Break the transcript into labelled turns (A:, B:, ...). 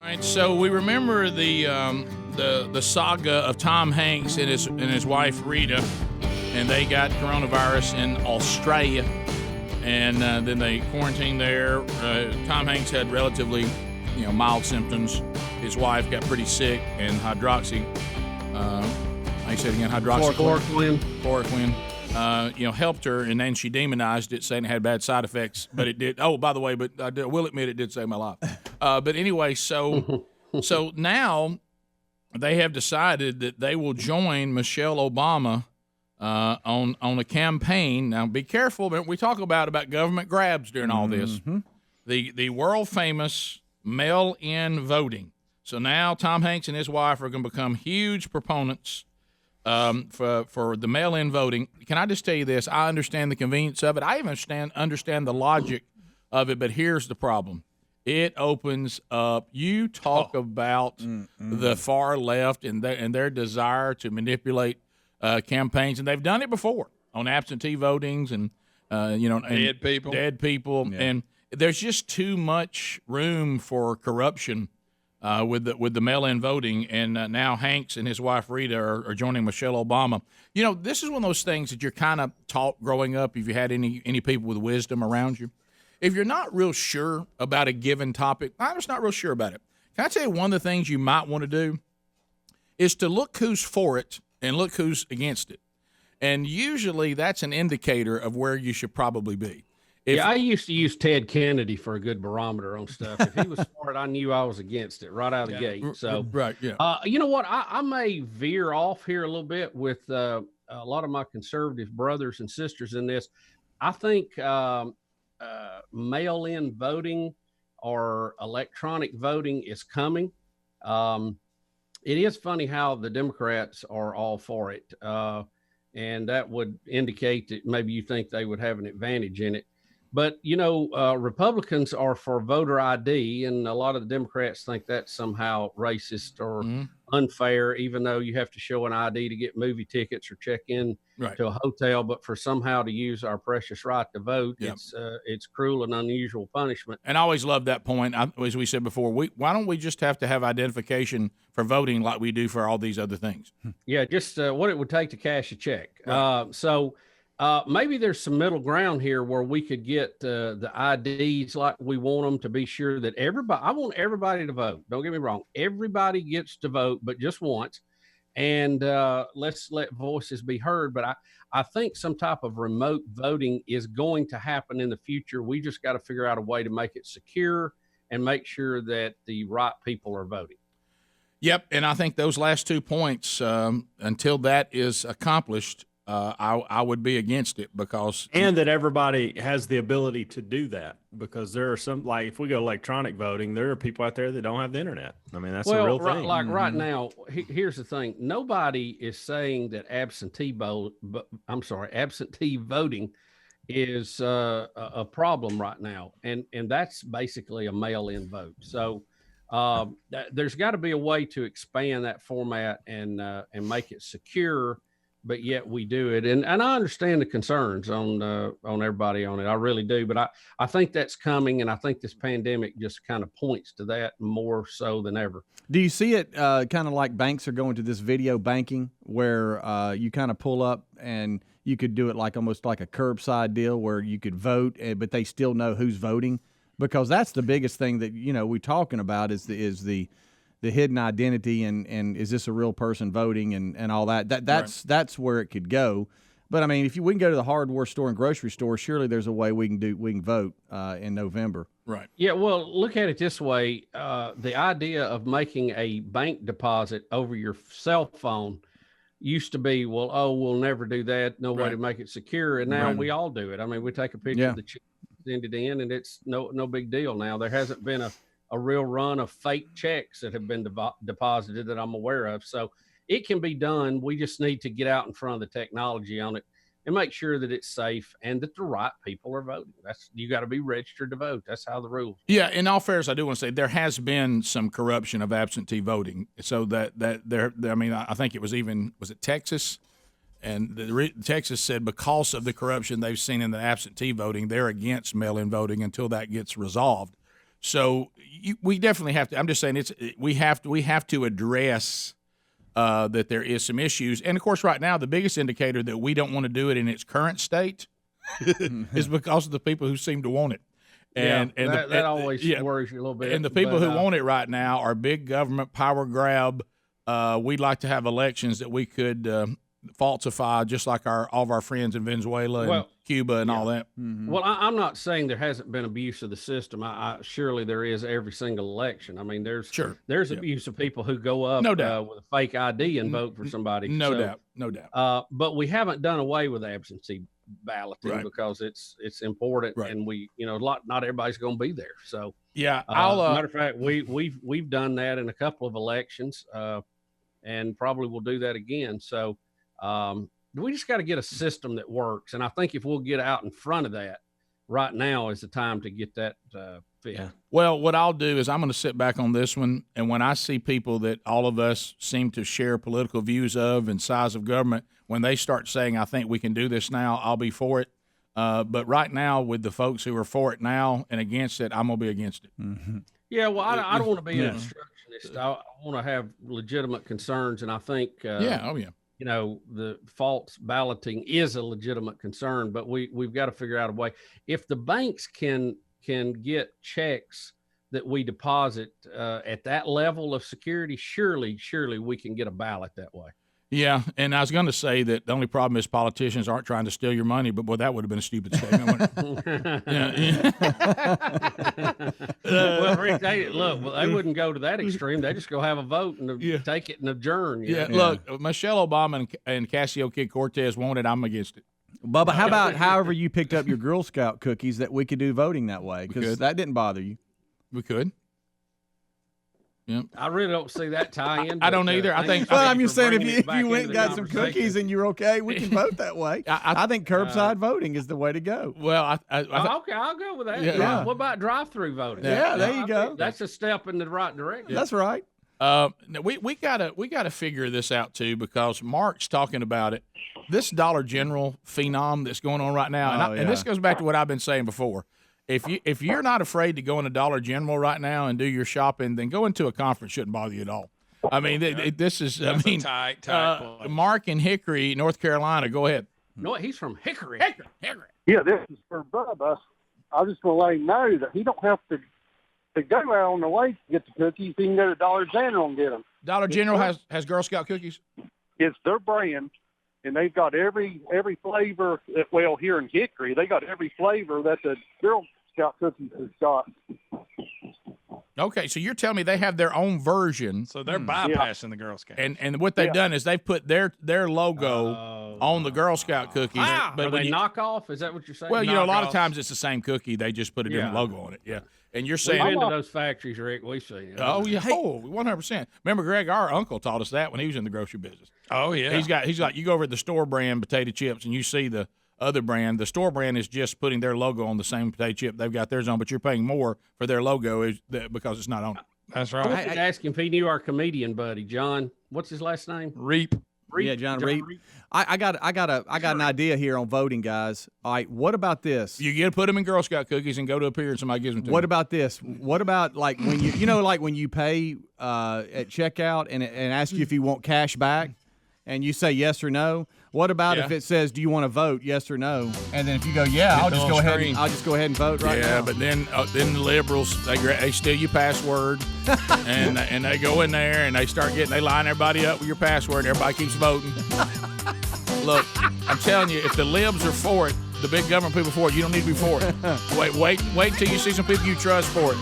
A: Right, so we remember the saga of Tom Hanks and his wife Rita, and they got coronavirus in Australia, and then they quarantined there. Tom Hanks had relatively mild symptoms. His wife got pretty sick, and hydroxychloroquine, helped her, and then she demonized it, saying it had bad side effects. But it did. Oh, by the way, but I will admit it did save my life. But anyway, so now they have decided that they will join Michelle Obama on a campaign. Now, be careful. We talk about government grabs during all this. The world famous mail-in voting. So now Tom Hanks and his wife are going to become huge proponents for the mail-in voting. Can I just tell you this? I understand the convenience of it. I even understand the logic of it, but here's the problem. It opens up. You talk about the far left and their desire to manipulate campaigns, and they've done it before on absentee votings and dead people, and there's just too much room for corruption with the mail-in voting, and now Hanks and his wife Rita are joining Michelle Obama. This is one of those things that you're kind of taught growing up. If you had any people with wisdom around you, if you're not real sure about a given topic, I'm just not real sure about it. Can I tell you one of the things you might want to do is to look who's for it and look who's against it, and usually that's an indicator of where you should probably be.
B: I used to use Ted Kennedy for a good barometer on stuff. If he was smart, I knew I was against it right out of the gate. So,
A: right, yeah.
B: You know what? I may veer off here a little bit with a lot of my conservative brothers and sisters in this. I think mail-in voting or electronic voting is coming. It is funny how the Democrats are all for it, and that would indicate that maybe you think they would have an advantage in it. But, Republicans are for voter ID, and a lot of the Democrats think that's somehow racist or unfair, even though you have to show an ID to get movie tickets or check in to a hotel. But for somehow to use our precious right to vote, it's cruel and unusual punishment.
A: And I always loved that point. As we said before, why don't we just have to have identification for voting like we do for all these other things?
B: Yeah, just what it would take to cash a check. Right. Maybe there's some middle ground here where we could get the IDs like we want them to be sure that I want everybody to vote. Don't get me wrong. Everybody gets to vote, but just once. And let's let voices be heard. But I think some type of remote voting is going to happen in the future. We just got to figure out a way to make it secure and make sure that the right people are voting.
A: Yep. And I think those last 2 points, until that is accomplished, I would be against it
C: and that everybody has the ability to do that, because there are some, like if we go electronic voting, there are people out there that don't have the internet. I mean, that's a real thing.
B: Right now, here's the thing. Nobody is saying that absentee voting is a problem right now. And that's basically a mail-in vote. So there's got to be a way to expand that format and make it secure, but yet we do it. And I understand the concerns on everybody on it. I really do. But I think that's coming. And I think this pandemic just kind of points to that more so than ever.
D: Do you see it kind of like banks are going to this video banking where you kind of pull up and you could do it like almost like a curbside deal where you could vote, but they still know who's voting? Because that's the biggest thing that, we're talking about is the hidden identity and is this a real person voting and all that. That's where it could go. But I mean, if we can go to the hardware store and grocery store, surely there's a way we can vote in November.
A: Right.
B: Yeah. Well, look at it this way: the idea of making a bank deposit over your cell phone used to be, we'll never do that. No way to make it secure. And now we all do it. I mean, we take a picture of the check, send it in, and it's no big deal now. There hasn't been a real run of fake checks that have been deposited that I'm aware of. So it can be done. We just need to get out in front of the technology on it and make sure that it's safe and that the right people are voting. You got to be registered to vote. That's how the rules.
A: Yeah. In all fairness, I do want to say there has been some corruption of absentee voting. So that there, I mean, I think it was it Texas? And Texas said because of the corruption they've seen in the absentee voting, they're against mail-in voting until that gets resolved. So we definitely have to. I'm just saying we have to address that there is some issues, and of course, right now the biggest indicator that we don't want to do it in its current state is because of the people who seem to want it. And
B: that always worries you a little bit.
A: And the people who want it right now are big government power grab. We'd like to have elections that we could falsify, just like all of our friends in Venezuela and Cuba and all that.
B: Mm-hmm. Well, I'm not saying there hasn't been abuse of the system. Surely there is every single election. I mean, there's abuse of people who go up with a fake ID and vote for somebody.
A: No doubt.
B: But we haven't done away with absentee balloting because it's important, and not everybody's going to be there. So matter of fact, we've done that in a couple of elections, and probably will do that again. So we just got to get a system that works, and I think if we'll get out in front of that, right now is the time to get that fixed. Yeah.
A: Well, what I'll do is I'm going to sit back on this one, and when I see people that all of us seem to share political views of and size of government, when they start saying, I think we can do this now, I'll be for it. But right now, with the folks who are for it now and against it, I'm going to be against it.
B: Mm-hmm. Yeah, well, I don't want to be an obstructionist. I want to have legitimate concerns, and I think the false balloting is a legitimate concern, but we've got to figure out a way. If the banks can get checks that we deposit at that level of security, surely we can get a ballot that way.
A: Yeah, and I was going to say that the only problem is politicians aren't trying to steal your money, but boy, that would have been a stupid statement.
B: Well, Rick, they wouldn't go to that extreme. They just go have a vote and take it and adjourn.
A: Look, Michelle Obama and Cassio Kid Cortez want it. I'm against it.
D: Bubba, how about however you picked up your Girl Scout cookies that we could do voting that way? Because that didn't bother you.
A: We could. Yep.
B: I really don't see that tie in.
A: I don't either. I think.
D: Well, I'm just saying, if you went and got some cookies and you're okay, we can vote that way. I think curbside voting is the way to go.
A: Well,
B: okay, I'll go with that. Yeah. What about drive-through voting?
D: Yeah, there you go.
B: That's a step in the right direction.
D: That's right.
A: We gotta figure this out too, because Mark's talking about it. This Dollar General phenom that's going on right now, and this goes back to what I've been saying before. If you're not afraid to go into Dollar General right now and do your shopping, then go into a conference. Shouldn't bother you at all. I mean, this is.
E: That's a tight place.
A: Mark in Hickory, North Carolina. Go ahead.
B: No, he's from Hickory. Hickory.
F: Yeah, this is for Bubba. I just want to let him know that he don't have to go out on the lake to get the cookies. He can go to Dollar General and get them.
A: Dollar General has Girl Scout cookies.
F: It's their brand, and they've got every flavor. Well, here in Hickory, they got every flavor that the Girl Scout cookies has got.
A: Okay, so you're telling me they have their own version.
E: So they're bypassing the Girl Scout.
A: And what they've done is they've put their logo on the Girl Scout cookies.
B: But they knockoff? Is that what you're saying?
A: Well, a lot of times it's the same cookie. They just put a different logo on it. Yeah. And you're saying
B: we've been to those factories, Rick. We've seen it.
A: Oh yeah, 100%. Remember, Greg, our uncle taught us that when he was in the grocery business.
E: Oh yeah.
A: He's like, you go over to the store brand potato chips and you see the other brand. The store brand is just putting their logo on the same potato chip they've got theirs on, but you're paying more for their logo because it's not on it.
E: That's right.
B: I should ask him if he knew our comedian buddy, John. What's his last name?
E: Reap.
D: Yeah, John Reap. I got an idea here on voting, guys. All right, what about this?
A: You get to put them in Girl Scout cookies and go to a pier and somebody gives them to you.
D: What about this? What about like when like when you pay at checkout and ask you if you want cash back, and you say yes or no? What about if it says, do you want to vote, yes or no? And then if you go, I'll just go ahead and vote right now.
A: Yeah, but then the liberals, they steal your password, and they go in there and they line everybody up with your password. Everybody keeps voting. Look, I'm telling you, if the libs are for it, the big government people for it, you don't need to be for it. Wait till you see some people you trust for it.